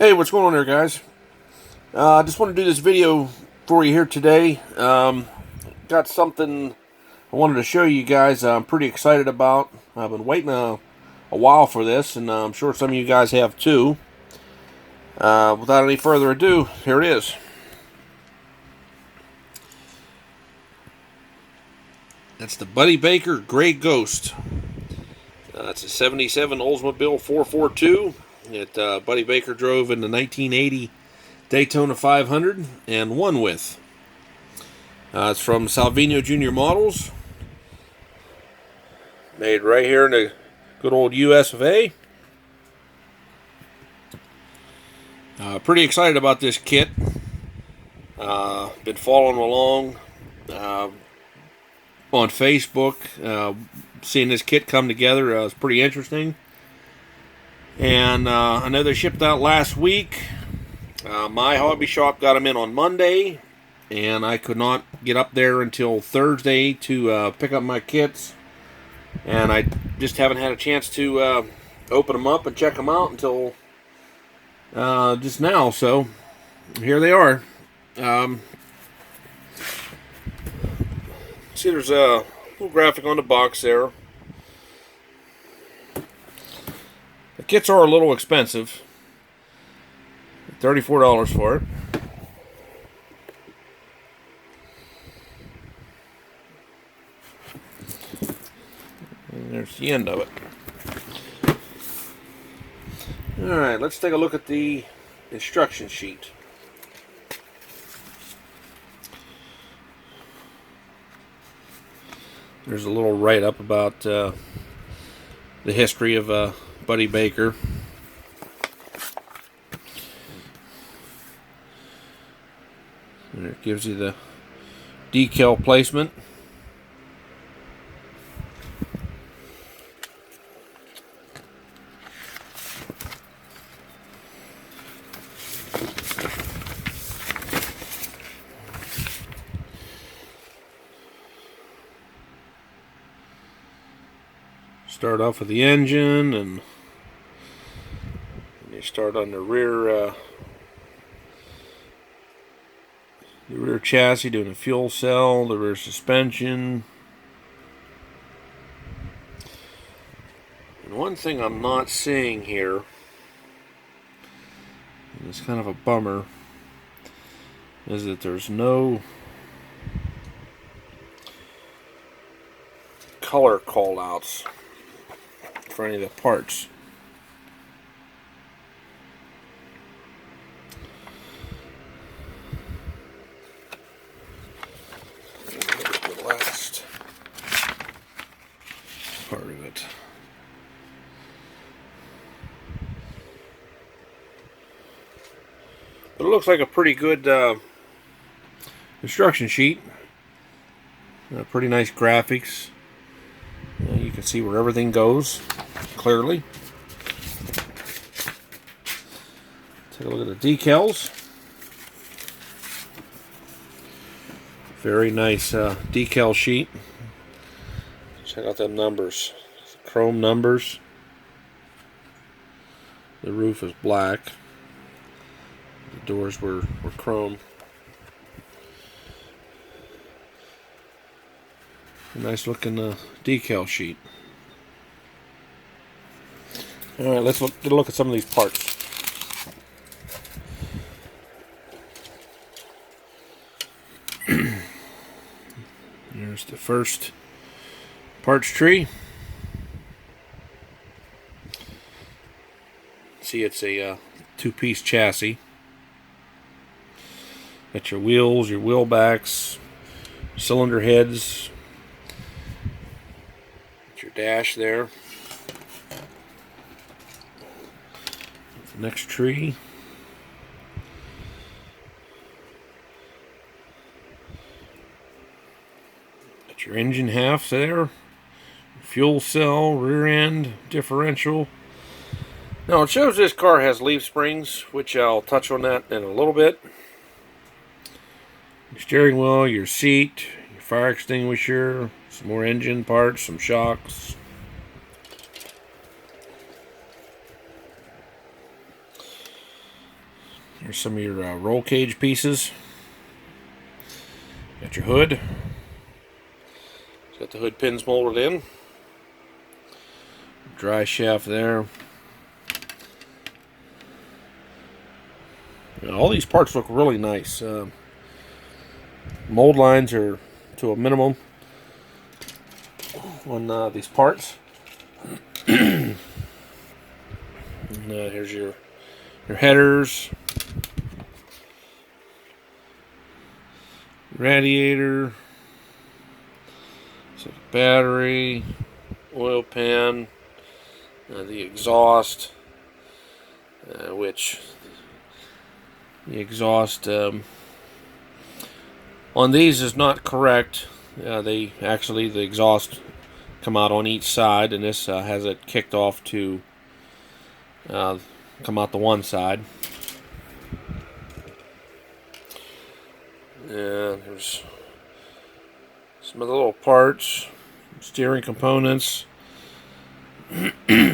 Hey, what's going on there, guys? I just want to do this video for you here today. Got something I wanted to show you guys I'm pretty excited about. I've been waiting a while for this, and I'm sure some of you guys have too. Without any further ado, here it is. That's the Buddy Baker Gray Ghost. It's a 77 Oldsmobile 442 that Buddy Baker drove in the 1980 Daytona 500 and won with. It's from Salvinos JR models. Made right here in the good old US of A. Pretty excited about this kit. Been following along on Facebook. Seeing this kit come together is pretty interesting. And I know they shipped out last week. My hobby shop got them in on Monday, and I could not get up there until Thursday to pick up my kits. And I just haven't had a chance to open them up and check them out until just now. So here they are. See, there's a little graphic on the box there. The kits are a little expensive. $34 for it. And there's the end of it. Alright, let's take a look at the instruction sheet. There's a little write-up about the history of Buddy Baker. And it gives you the decal placement. Start off with the engine, and you start on the rear chassis, doing the fuel cell, the rear suspension. And one thing I'm not seeing here, and it's kind of a bummer, is that there's no color call-outs for any of the parts. Here's the last part of it. But it looks like a pretty good instruction sheet. Pretty nice graphics. You can see where everything goes clearly. Take a look at the decals. Very nice decal sheet. Check out them numbers. Chrome numbers. The roof is black. The doors were chrome. A nice looking decal sheet. Alright, let's get a look at some of these parts. Here's the first parts tree. See, it's a two-piece chassis. Got your wheels, your wheel backs, cylinder heads, your dash there. Next tree. Got your engine half there. Fuel cell, rear end, differential. Now it shows this car has leaf springs, which I'll touch on that in a little bit. Your steering wheel, your seat, your fire extinguisher, some more engine parts, some shocks. Here's some of your roll cage pieces. Got your hood. Got the hood pins molded in. Dry shaft there. And all these parts look really nice. Mold lines are to a minimum on these parts. And, here's your headers, radiator, so battery, oil pan, the exhaust, which the exhaust on these is not correct. The exhaust come out on each side, and this has it kicked off to come out the one side. And there's some of the little parts, steering components,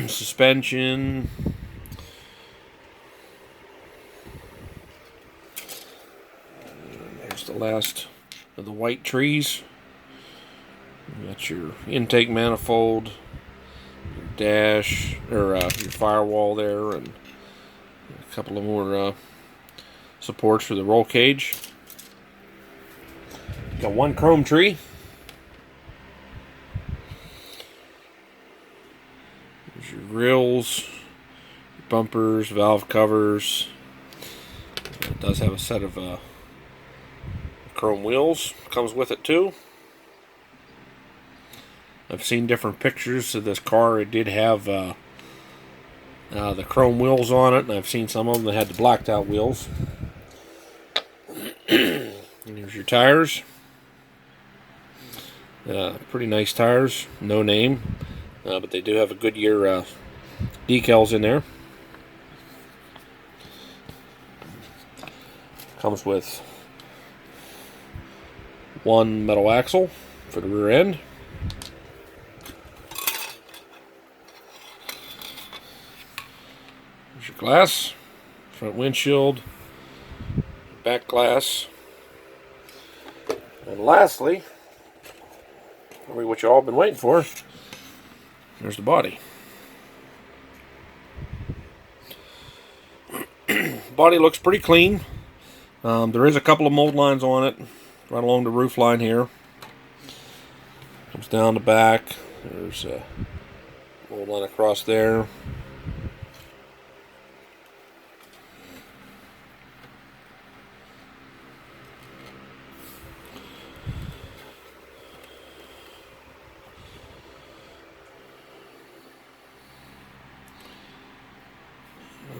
suspension. There's the last of the white trees. You got your intake manifold, your dash, or your firewall there, and a couple of more supports for the roll cage. Got one chrome tree. There's your grills, bumpers, valve covers. It does have a set of chrome wheels. Comes with it too. I've seen different pictures of this car. It did have the chrome wheels on it, and I've seen some of them that had the blacked out wheels. And here's your tires. Pretty nice tires, no name, but they do have a Goodyear decals in there. Comes with one metal axle for the rear end. There's your glass, front windshield, back glass, and lastly, probably what you all been waiting for, there's the body. Body looks pretty clean. There is a couple of mold lines on it right along the roof line here. Comes down the back. There's a mold line across there.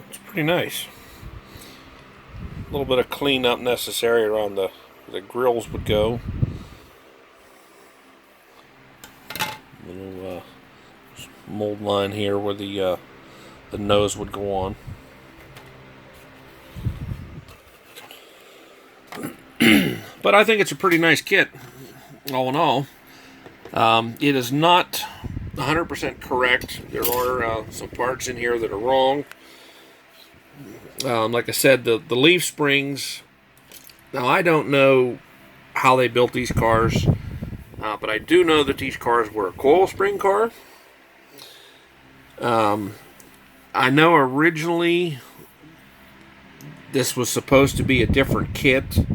It's pretty nice. A little bit of cleanup necessary around the grills would go. Little mold line here where the nose would go on. But I think it's a pretty nice kit, all in all. It is not 100% correct. There are some parts in here that are wrong. Like I said, the leaf springs, now I don't know how they built these cars, but I do know that these cars were a coil spring car. I know originally this was supposed to be a different kit,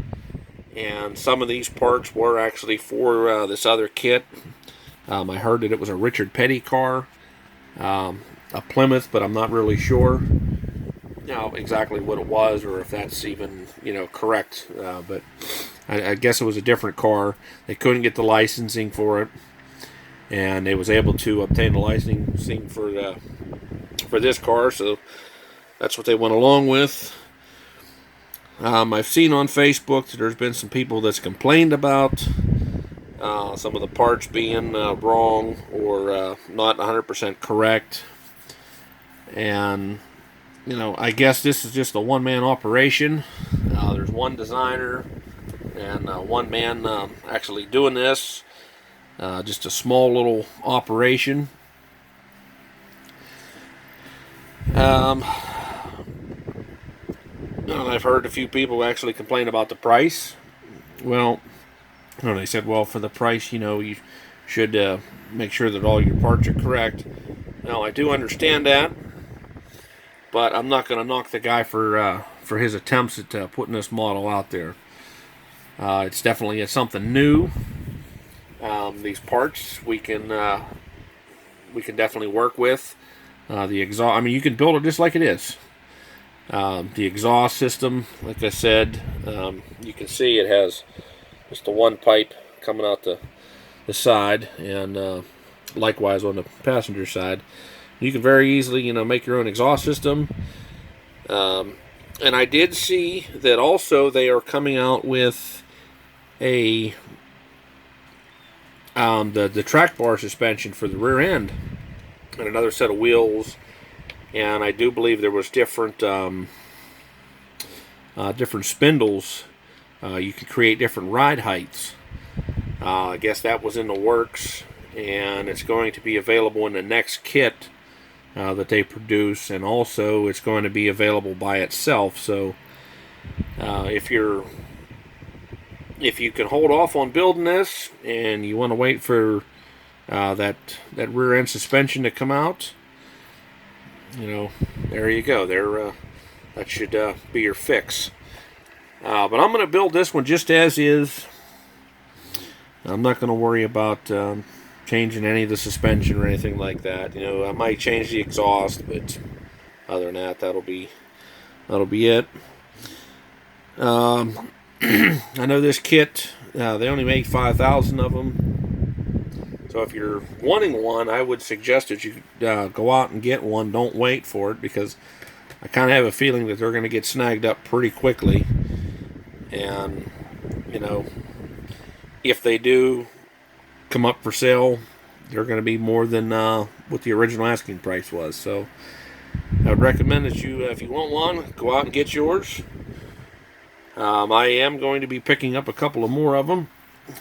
and some of these parts were actually for this other kit. I heard that it was a Richard Petty car, a Plymouth, but I'm not really sure exactly what it was, or if that's even correct, but I guess it was a different car. They couldn't get the licensing for it, and they was able to obtain the licensing for this car, so that's what they went along with. I've seen on Facebook that there's been some people that's complained about some of the parts being wrong or not 100% correct, and I guess this is just a one-man operation. There's one designer and one man actually doing this. Just a small little operation. I've heard a few people actually complain about the price. Well, they said, well, for the price, you should make sure that all your parts are correct. Now, I do understand that, but I'm not going to knock the guy for his attempts at putting this model out there. It's definitely something new. These parts we can definitely work with. The exhaust, I mean, you can build it just like it is. The exhaust system, like I said, you can see it has just the one pipe coming out the side, and likewise on the passenger side. You can very easily, make your own exhaust system. And I did see that also they are coming out with the track bar suspension for the rear end, and another set of wheels. And I do believe there was different spindles. You can create different ride heights. I guess that was in the works, and it's going to be available in the next kit that they produce, and also it's going to be available by itself. So if you can hold off on building this and you want to wait for that rear end suspension to come out, there you go. That should be your fix. But I'm going to build this one just as is. I'm not going to worry about changing any of the suspension or anything like that. I might change the exhaust, but other than that, that'll be it. I know this kit, they only make 5,000 of them. So if you're wanting one, I would suggest that you go out and get one. Don't wait for it, because I kind of have a feeling that they're going to get snagged up pretty quickly. And, if they do come up for sale, they're going to be more than what the original asking price was. So I would recommend that you, if you want one, go out and get yours. I am going to be picking up a couple of more of them.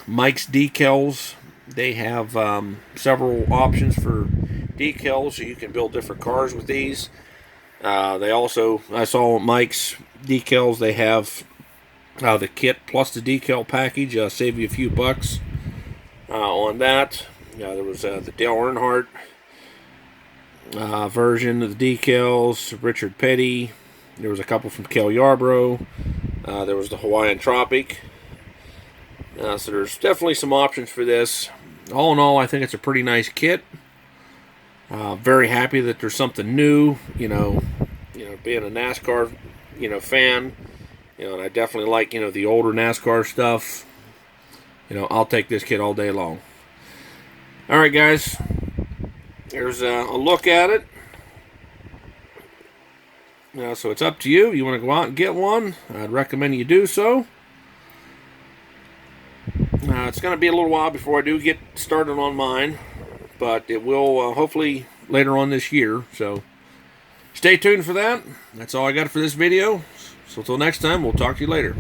Mike's Decals. They have several options for decals, so you can build different cars with these. They also, I saw Mike's Decals, they have the kit plus the decal package. Save you a few bucks on that. There was the Dale Earnhardt version of the decals, Richard Petty. There was a couple from Kel Yarbrough. There was the Hawaiian Tropic. So there's definitely some options for this. All in all, I think it's a pretty nice kit. Very happy that there's something new. Being a NASCAR, fan. And I definitely like, the older NASCAR stuff. I'll take this kit all day long. All right, guys. There's a look at it. So it's up to you. You want to go out and get one? I'd recommend you do so. It's going to be a little while before I do get started on mine, but it will hopefully later on this year. So stay tuned for that. That's all I got for this video. So until next time, we'll talk to you later.